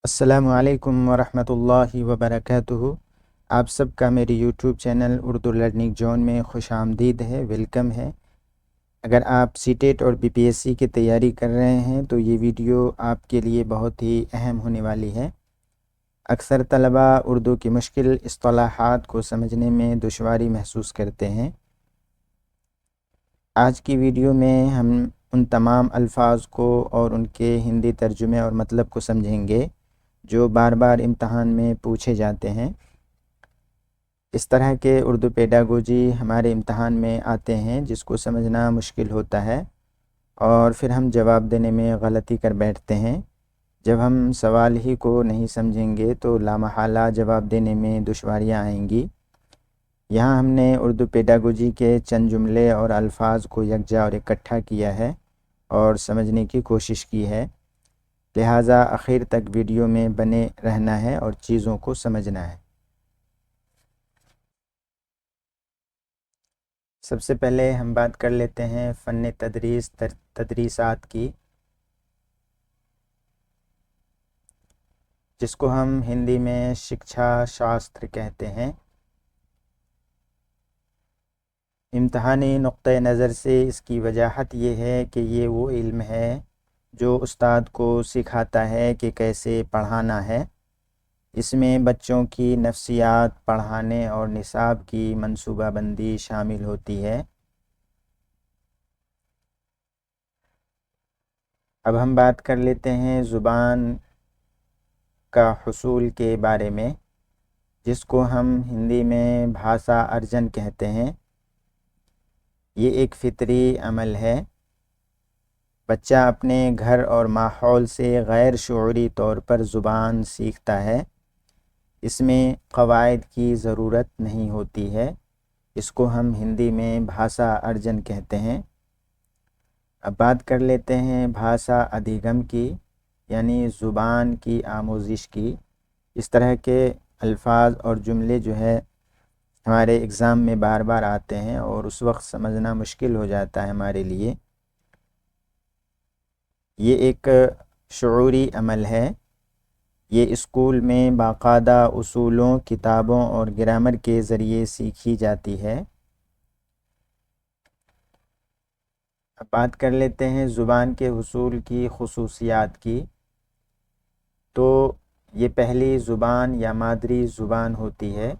السلام علیکم ورحمۃ اللہ وبرکاتہ۔ آپ سب کا میری YouTube channel Urdu learning zone میں خوش آمدید ہے، ویلکم ہے۔ اگر آپ سی ٹیٹ اور بی پی ایس سی کی تیاری کر رہے ہیں تو یہ ویڈیو آپ کے لیے بہت ہی اہم ہونے والی ہے۔ اکثر طلباء اردو کی مشکل اصطلاحات کو سمجھنے میں دشواری محسوس کرتے ہیں۔ آج کی ویڈیو میں ہم ان تمام الفاظ کو اور ان کے ہندی ترجمے اور مطلب کو سمجھیں گے جو بار بار امتحان میں پوچھے جاتے ہیں۔ اس طرح کے اردو پیڈاگوجی ہمارے امتحان میں آتے ہیں جس کو سمجھنا مشکل ہوتا ہے اور پھر ہم جواب دینے میں غلطی کر بیٹھتے ہیں۔ جب ہم سوال ہی کو نہیں سمجھیں گے تو لامحالہ جواب دینے میں دشواریاں آئیں گی۔ یہاں ہم نے اردو پیڈاگوجی کے چند جملے اور الفاظ کو یکجا اور اکٹھا کیا ہے اور سمجھنے کی کوشش کی ہے، لہٰذا آخر تک ویڈیو میں بنے رہنا ہے اور چیزوں کو سمجھنا ہے۔ سب سے پہلے ہم بات کر لیتے ہیں فن تدریس تدریسات کی، جس کو ہم ہندی میں شکشا شاستر کہتے ہیں۔ امتحانی نقطۂ نظر سے اس کی وجاہت یہ ہے کہ یہ وہ علم ہے جو استاد کو سکھاتا ہے کہ کیسے پڑھانا ہے۔ اس میں بچوں کی نفسیات پڑھانے اور نصاب کی منصوبہ بندی شامل ہوتی ہے۔ اب ہم بات کر لیتے ہیں زبان کا حصول کے بارے میں، جس کو ہم ہندی میں بھاشا ارجن کہتے ہیں۔ یہ ایک فطری عمل ہے۔ بچہ اپنے گھر اور ماحول سے غیر شعوری طور پر زبان سیکھتا ہے۔ اس میں قواعد کی ضرورت نہیں ہوتی ہے۔ اس کو ہم ہندی میں بھاشا ارجن کہتے ہیں۔ اب بات کر لیتے ہیں بھاشا ادھیگم کی، یعنی زبان کی آموزش کی۔ اس طرح کے الفاظ اور جملے جو ہے ہمارے اگزام میں بار بار آتے ہیں اور اس وقت سمجھنا مشکل ہو جاتا ہے ہمارے لیے۔ یہ ایک شعوری عمل ہے۔ یہ اسکول میں باقاعدہ اصولوں، کتابوں اور گرامر کے ذریعے سیکھی جاتی ہے۔ اب بات کر لیتے ہیں زبان کے حصول کی خصوصیات کی۔ تو یہ پہلی زبان یا مادری زبان ہوتی ہے۔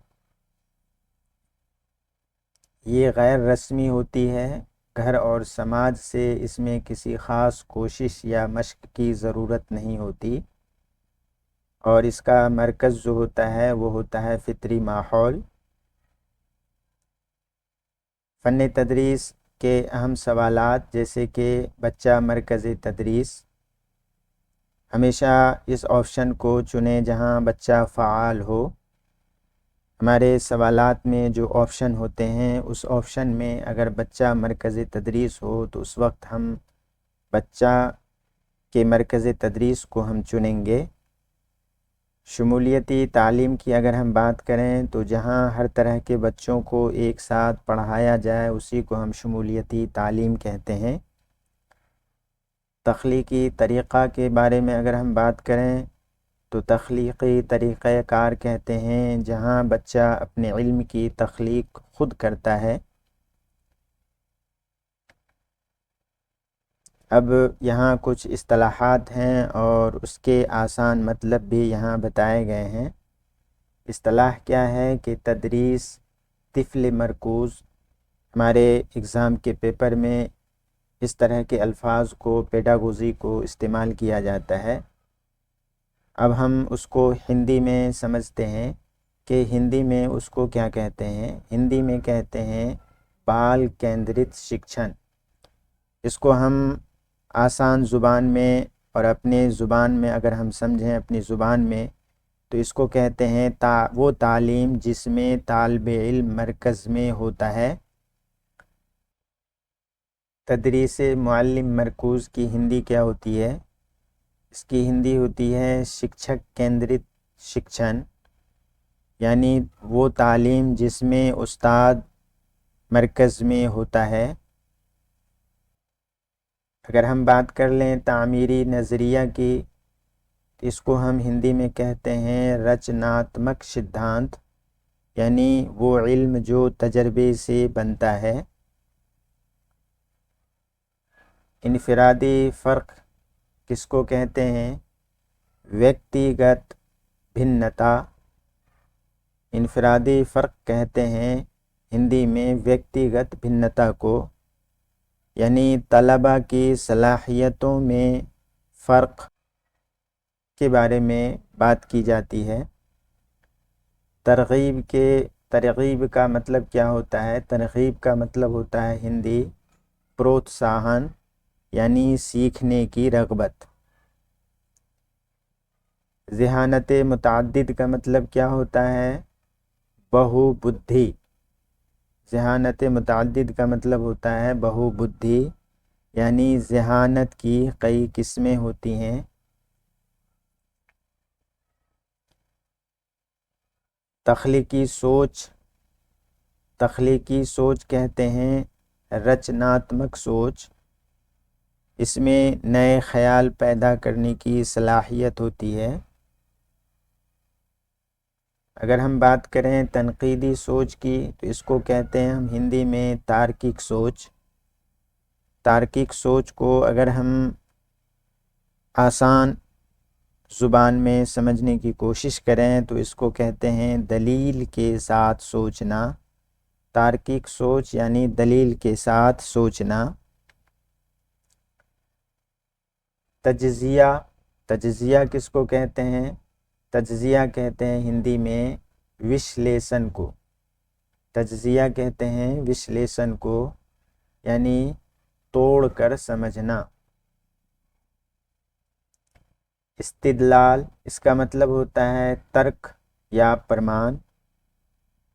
یہ غیر رسمی ہوتی ہے۔ گھر اور سماج سے اس میں کسی خاص کوشش یا مشق کی ضرورت نہیں ہوتی، اور اس کا مرکز جو ہوتا ہے وہ ہوتا ہے فطری ماحول۔ فن تدریس کے اہم سوالات جیسے کہ بچہ مرکز تدریس، ہمیشہ اس آپشن کو چنیں جہاں بچہ فعال ہو۔ ہمارے سوالات میں جو آپشن ہوتے ہیں اس آپشن میں اگر بچہ مرکز تدریس ہو تو اس وقت ہم بچہ کے مرکز تدریس کو ہم چنیں گے۔ شمولیتی تعلیم کی اگر ہم بات کریں تو جہاں ہر طرح کے بچوں کو ایک ساتھ پڑھایا جائے اسی کو ہم شمولیتی تعلیم کہتے ہیں۔ تخلیقی طریقہ کے بارے میں اگر ہم بات کریں تو تخلیقی طریقہ کار کہتے ہیں جہاں بچہ اپنے علم کی تخلیق خود کرتا ہے۔ اب یہاں کچھ اصطلاحات ہیں اور اس کے آسان مطلب بھی یہاں بتائے گئے ہیں۔ اصطلاح کیا ہے کہ تدریس طفل مرکوز۔ ہمارے اگزام کے پیپر میں اس طرح کے الفاظ کو، پیڈاگوجی کو استعمال کیا جاتا ہے۔ اب ہم اس کو ہندی میں سمجھتے ہیں کہ ہندی میں اس کو کیا کہتے ہیں۔ ہندی میں کہتے ہیں بال کیندرت شکشن۔ اس کو ہم آسان زبان میں اور اپنے زبان میں اگر ہم سمجھیں اپنی زبان میں تو اس کو کہتے ہیں وہ تعلیم جس میں طالب علم مرکز میں ہوتا ہے۔ تدریس معلم مرکوز کی ہندی کیا ہوتی ہے؟ اس کی ہندی ہوتی ہے شکشک کیندرت شکشن، یعنی وہ تعلیم جس میں استاد مرکز میں ہوتا ہے۔ اگر ہم بات کر لیں تعمیری نظریہ کی اس کو ہم ہندی میں کہتے ہیں رچناتمک سدھانت، یعنی وہ علم جو تجربے سے بنتا ہے۔ انفرادی فرق کس کو کہتے ہیں؟ ویکتیگت بھنتا۔ انفرادی فرق کہتے ہیں ہندی میں ویکتیگت بھنتا کو، یعنی طلباء کی صلاحیتوں میں فرق کے بارے میں بات کی جاتی ہے۔ ترغیب کا مطلب کیا ہوتا ہے؟ ترغیب کا مطلب ہوتا ہے ہندی پروتساہن، یعنی سیکھنے کی رغبت۔ ذہانت متعدد کا مطلب کیا ہوتا ہے؟ بہو بدھی۔ ذہانت متعدد کا مطلب ہوتا ہے بہو بدھی، یعنی ذہانت کی کئی قسمیں ہوتی ہیں۔ تخلیقی سوچ کہتے ہیں رچناتمک سوچ، اس میں نئے خیال پیدا کرنے کی صلاحیت ہوتی ہے۔ اگر ہم بات کریں تنقیدی سوچ کی تو اس کو کہتے ہیں ہم ہندی میں تارکک سوچ۔ تارکک سوچ کو اگر ہم آسان زبان میں سمجھنے کی کوشش کریں تو اس کو کہتے ہیں دلیل کے ساتھ سوچنا۔ تارکک سوچ یعنی دلیل کے ساتھ سوچنا۔ تجزیہ کس کو کہتے ہیں؟ تجزیہ کہتے ہیں ہندی میں وشلیشن کو۔ تجزیہ کہتے ہیں وشلیشن کو، یعنی توڑ کر سمجھنا۔ استدلال اس کا مطلب ہوتا ہے ترک یا پرمان،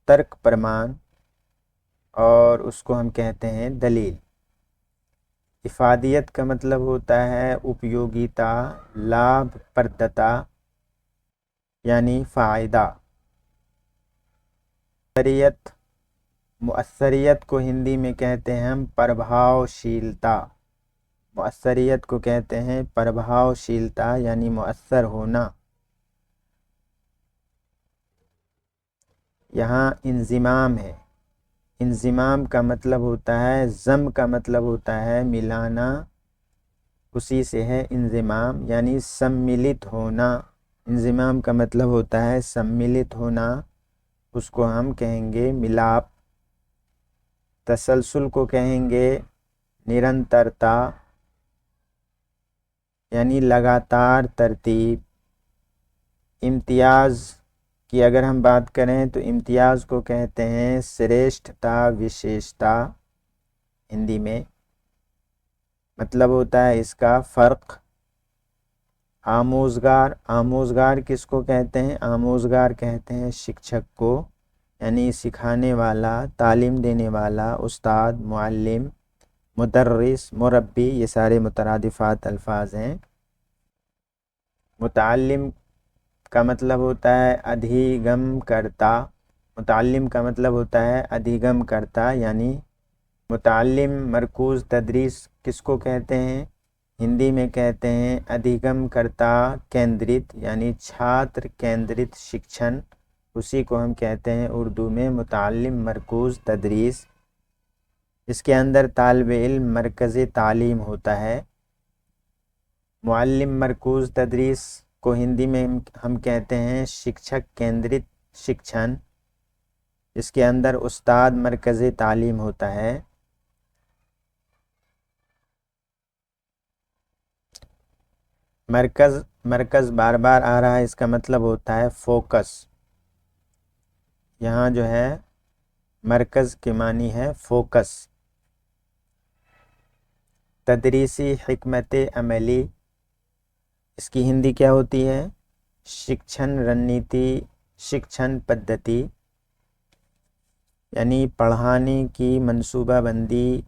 ترک پرمان، اور اس کو ہم کہتے ہیں دلیل۔ افادیت کا مطلب ہوتا ہے اپیوگیتا، لابھ پردتا، یعنی فائدہ۔ مؤثریت کو ہندی میں کہتے ہیں ہم پربھاؤ شیلتا۔ مؤثریت کو کہتے ہیں پربھاؤ شیلتا، یعنی مؤثر ہونا۔ یہاں انضمام ہے۔ انضمام کا مطلب ہوتا ہے، ضم کا مطلب ہوتا ہے ملانا، اسی سے ہے انضمام، یعنی سملت ہونا۔ انضمام کا مطلب ہوتا ہے سملت ہونا، اس کو ہم کہیں گے ملاپ۔ تسلسل کو کہیں گے نرنترتا، یعنی لگاتار ترتیب۔ امتیاز کی اگر ہم بات کریں تو امتیاز کو کہتے ہیں سریشٹھتا وشیشتا ہندی میں، مطلب ہوتا ہے اس کا فرق۔ آموزگار کس کو کہتے ہیں؟ آموزگار کہتے ہیں شکشک کو، یعنی سکھانے والا، تعلیم دینے والا، استاد، معلم، مدرس، مربی، یہ سارے مترادفات الفاظ ہیں۔ متعلم کا مطلب ہوتا ہے ادھیگم کرتا۔ متعلم کا مطلب ہوتا ہے ادھیگم کرتا، یعنی متعلم مرکوز تدریس کس کو کہتے ہیں؟ ہندی میں کہتے ہیں ادھیگم کرتا کیندرت، یعنی چھاتر کیندرت شکشن، اسی کو ہم کہتے ہیں اردو میں متعلم مرکوز تدریس۔ اس کے اندر طالب علم مرکز تعلیم ہوتا ہے۔ معلم مرکوز تدریس کو ہندی میں ہم کہتے ہیں شکشک کیندرت شکشن، اس کے اندر استاد مرکز تعلیم ہوتا ہے۔ مرکز بار بار آ رہا ہے، اس کا مطلب ہوتا ہے فوکس۔ یہاں جو ہے مرکز کے معنی ہے فوکس۔ تدریسی حکمت عملی، اس کی ہندی کیا ہوتی ہے؟ شکشن رنیتی، شکشن پدھتی، یعنی پڑھانے کی منصوبہ بندی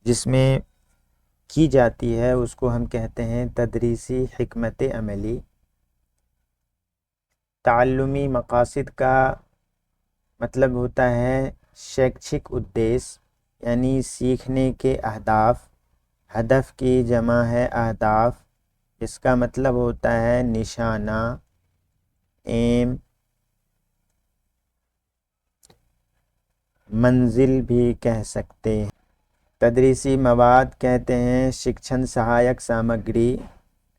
جس میں کی جاتی ہے اس کو ہم کہتے ہیں تدریسی حکمت عملی۔ تعلمی مقاصد کا مطلب ہوتا ہے شیکشک ادیش، یعنی سیکھنے کے اہداف۔ ہدف کی جمع ہے اہداف، اس کا مطلب ہوتا ہے نشانہ، ایم، منزل بھی کہہ سکتے ہیں۔ تدریسی مواد کہتے ہیں شکشن سہایک سامگری،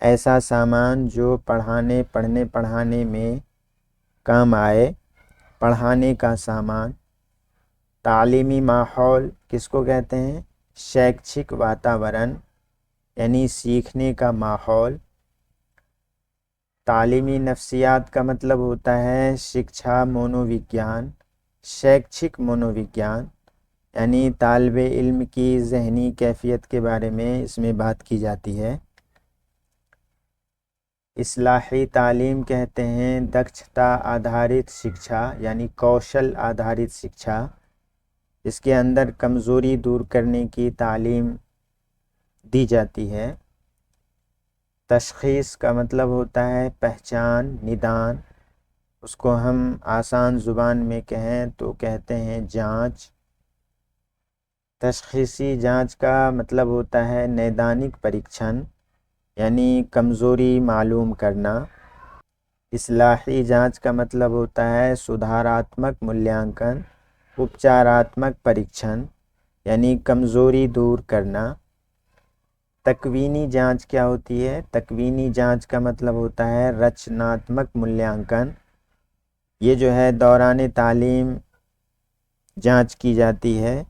ایسا سامان جو پڑھانے میں کام آئے، پڑھانے کا سامان۔ تعلیمی ماحول کس کو کہتے ہیں؟ شیکشک واتاورن، یعنی سیکھنے کا ماحول۔ تعلیمی نفسیات کا مطلب ہوتا ہے شکشا منووگیان، شیکشک منووگیان، یعنی طالب علم کی ذہنی کیفیت کے بارے میں اس میں بات کی جاتی ہے۔ اصلاحی تعلیم کہتے ہیں دکشتا آدھارت شکشا، یعنی کوشل آدھارت شکشا، اس کے اندر کمزوری دور کرنے کی تعلیم دی جاتی ہے۔ تشخیص کا مطلب ہوتا ہے پہچان، ندان، اس کو ہم آسان زبان میں کہیں تو کہتے ہیں جانچ۔ تشخیصی جانچ کا مطلب ہوتا ہے نیدانک پریکشن، یعنی کمزوری معلوم کرنا۔ اصلاحی جانچ کا مطلب ہوتا ہے سدھاراتمک ملیانکن، اپچاراتمک پریکشن، یعنی کمزوری دور کرنا۔ تکوینی جانچ کیا ہوتی ہے؟ تکوینی جانچ کا مطلب ہوتا ہے رچناتمک ملیانکن، یہ جو ہے دوران تعلیم جانچ کی جاتی ہے،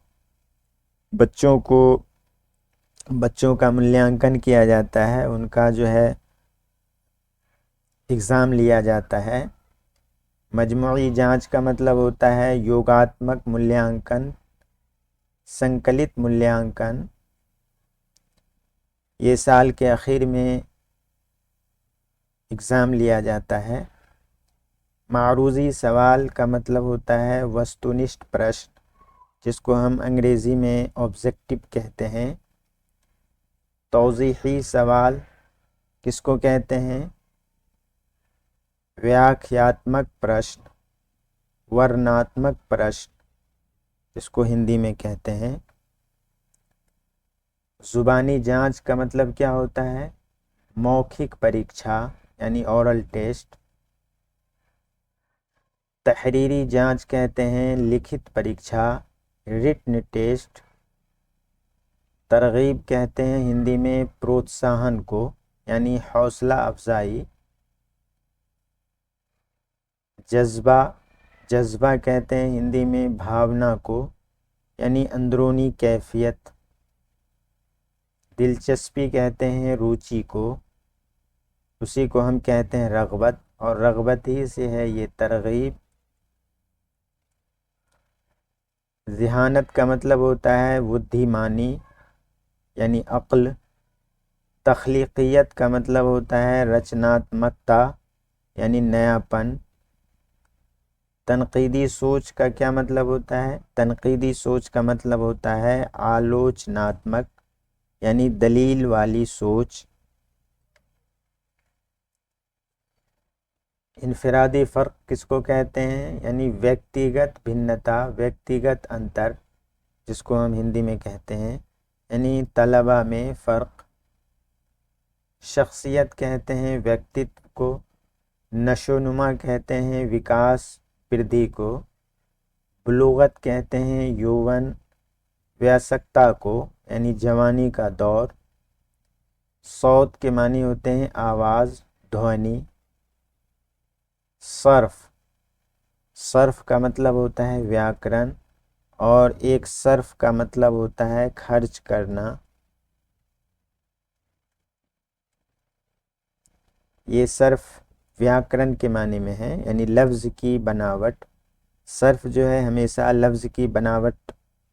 بچوں کا ملیانکن کیا جاتا ہے، ان کا جو ہے ایگزام لیا جاتا ہے۔ مجموعی جانچ کا مطلب ہوتا ہے یوگاتمک ملیانکن، سنکلت ملیانکن، یہ سال کے آخر میں ایگزام لیا جاتا ہے۔ معروضی سوال کا مطلب ہوتا ہے وستونشٹ پرشن، جس کو ہم انگریزی میں آبجیکٹو کہتے ہیں۔ توضیحی سوال کس کو کہتے ہیں؟ ویاکھیاتمک پرشن، ورناتمک پرشن، جس کو ہندی میں کہتے ہیں۔ زبانی جانچ کا مطلب کیا ہوتا ہے؟ موکھک پریکشا، یعنی اورل ٹیسٹ۔ تحریری جانچ کہتے ہیں لکھت پریکشا، ریٹن ٹیسٹ۔ ترغیب کہتے ہیں ہندی میں پروتساہن کو، یعنی حوصلہ افزائی۔ جذبہ کہتے ہیں ہندی میں بھاونا کو، یعنی اندرونی کیفیت۔ دلچسپی کہتے ہیں روچی کو، اسی کو ہم کہتے ہیں رغبت، اور رغبت ہی سے ہے یہ ترغیب۔ ذہانت کا مطلب ہوتا ہے بدھیمانی، یعنی عقل۔ تخلیقیت کا مطلب ہوتا ہے رچناتمکتا، یعنی نیاپن۔ تنقیدی سوچ کا کیا مطلب ہوتا ہے؟ تنقیدی سوچ کا مطلب ہوتا ہے آلوچناتمک، یعنی دلیل والی سوچ۔ انفرادی فرق کس کو کہتے ہیں؟ یعنی ویکتیگت بھنتا، ویکتیگت انتر، جس کو ہم ہندی میں کہتے ہیں، یعنی طلبہ میں فرق۔ شخصیت کہتے ہیں ویکتتو کو، نشو و نما کہتے ہیں وکاس وردھی کو، بلوغت کہتے ہیں یوون ویاسکتا کو، یعنی جوانی کا دور۔ صوت کے معنی ہوتے ہیں آواز، دھونی۔ صرف کا مطلب ہوتا ہے ویاکرن، اور ایک صرف کا مطلب ہوتا ہے خرچ کرنا۔ یہ صرف ویاکرن کے معنی میں ہے، یعنی لفظ کی بناوٹ۔ صرف جو ہے ہمیشہ لفظ کی بناوٹ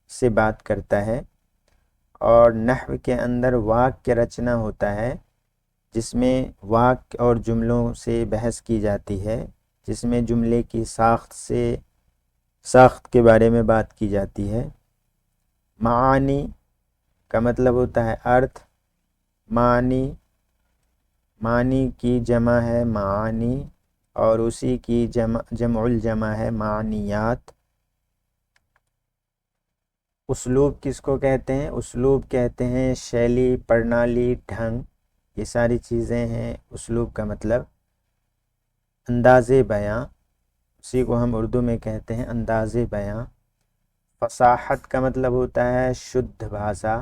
سے بات کرتا ہے، اور نحو کے اندر واکیہ رچنا ہوتا ہے، جس میں واکیہ اور جملوں سے بحث کی جاتی ہے، جس میں جملے کی ساخت کے بارے میں بات کی جاتی ہے۔ معانی کا مطلب ہوتا ہے ارتھ۔ معنی کی جمع ہے معانی، اور اسی کی جمع الجمع ہے معنیات۔ اسلوب کس کو کہتے ہیں؟ اسلوب کہتے ہیں شیلی، پرنالی، ڈھنگ، یہ ساری چیزیں ہیں اسلوب کا مطلب، انداز بیاں، اسی کو ہم اردو میں کہتے ہیں انداز بیاں۔ فصاحت کا مطلب ہوتا ہے شدھ بھاشا،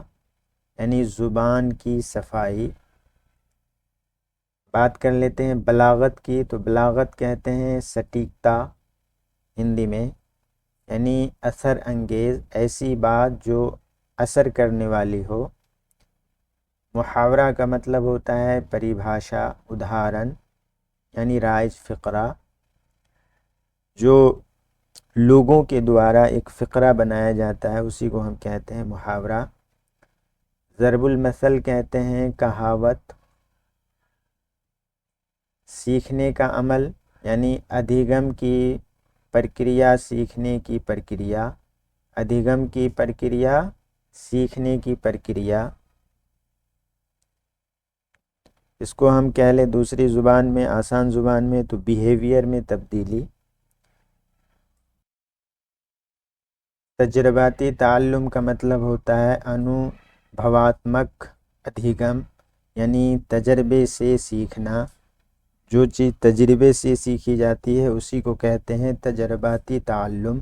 یعنی زبان کی صفائی۔ بات کر لیتے ہیں بلاغت کی، تو بلاغت کہتے ہیں سٹیکتا ہندی میں، یعنی اثر انگیز ایسی بات جو اثر کرنے والی ہو۔ محاورہ کا مطلب ہوتا ہے پریبھاشا، ادھارن، یعنی رائج فقرہ، جو لوگوں کے دوارا ایک فقرہ بنایا جاتا ہے اسی کو ہم کہتے ہیں محاورہ۔ ضرب المثل کہتے ہیں کہاوت۔ سیکھنے کا عمل، یعنی ادھیگم کی پرکریا، سیکھنے کی پرکریا، ادھیگم کی پرکریا، سیکھنے کی پرکریا۔ اس کو ہم کہہ لیں دوسری زبان میں، آسان زبان میں تو بیہیویئر میں تبدیلی۔ تجرباتی تعلم کا مطلب ہوتا ہے انوبھواتمک ادھیگم، یعنی تجربے سے سیکھنا۔ جو چیز تجربے سے سیکھی جاتی ہے اسی کو کہتے ہیں تجرباتی تعلم۔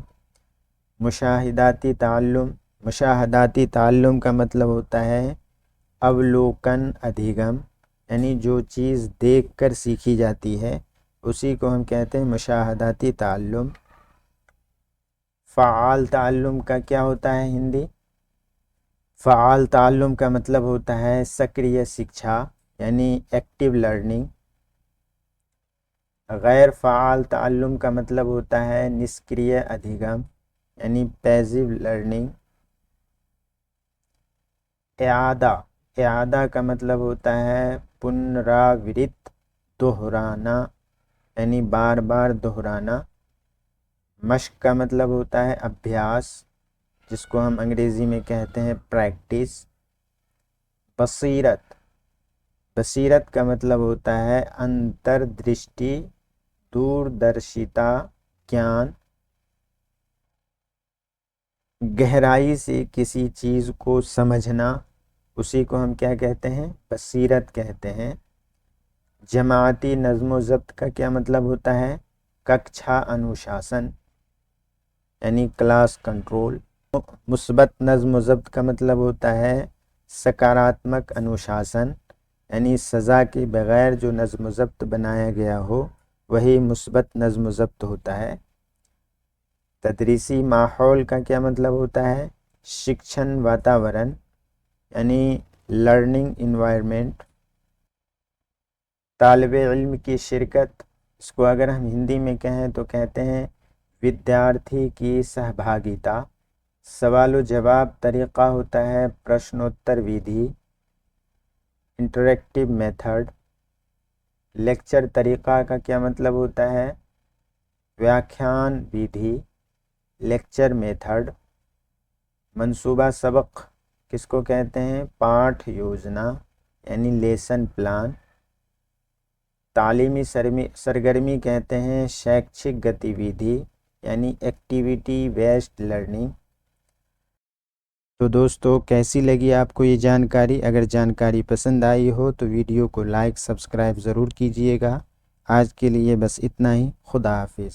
مشاہداتی تعلم، مشاہداتی تعلم کا مطلب ہوتا ہے اولوکن ادھیگم، یعنی جو چیز دیکھ کر سیکھی جاتی ہے اسی کو ہم کہتے ہیں مشاہداتی تعلم۔ فعال تعلم کا کیا ہوتا ہے ہندی؟ فعال تعلم کا مطلب ہوتا ہے سکریہ شکچھا، یعنی ایکٹیو لرننگ۔ غیر فعال تعلم کا مطلب ہوتا ہے نشکریہ ادھیگم، یعنی پیسیو لرننگ۔ اعادہ کا مطلب ہوتا ہے پنراورت، دہرانا، یعنی بار بار دہرانا۔ مشق کا مطلب ہوتا ہے ابھیاس، جس کو ہم انگریزی میں کہتے ہیں پریکٹس۔ بصیرت کا مطلب ہوتا ہے انتردرشٹی، دوردرشیتا، گیان۔ گہرائی سے کسی چیز کو سمجھنا، اسی کو ہم کیا کہتے ہیں؟ بصیرت کہتے ہیں۔ جماعتی نظم و ضبط کا کیا مطلب ہوتا ہے؟ ککچھا انوشاسن، یعنی کلاس کنٹرول۔ مثبت نظم و ضبط کا مطلب ہوتا ہے سکاراتمک انوشاسن، یعنی سزا کے بغیر جو نظم و ضبط بنایا گیا ہو وہی مثبت نظم و ضبط ہوتا ہے۔ تدریسی ماحول کا کیا مطلب ہوتا ہے؟ شکشن واتاورن، یعنی لرننگ انوائرمنٹ۔ طالب علم کی شرکت، اس کو اگر ہم ہندی میں کہیں تو کہتے ہیں ودیارتھی کی سہبھاگیتا۔ سوال و جواب طریقہ ہوتا ہے پرشنوتر ودھی، انٹریکٹیو میتھڈ۔ لیکچر طریقہ کا کیا مطلب ہوتا ہے؟ ویاکھیان ودھی، لیکچر میتھڈ۔ منصوبہ سبق کس کو کہتے ہیں؟ پاٹھ یوجنا، یعنی لیسن پلان۔ تعلیمی سرگرمی کہتے ہیں شیکشک گتی ودھی، یعنی ایکٹیویٹی بیسڈ لرننگ۔ تو دوستو کیسی لگی آپ کو یہ جانکاری؟ اگر جانکاری پسند آئی ہو تو ویڈیو کو لائک سبسکرائب ضرور کیجئے گا۔ آج کے لیے بس اتنا ہی، خدا حافظ۔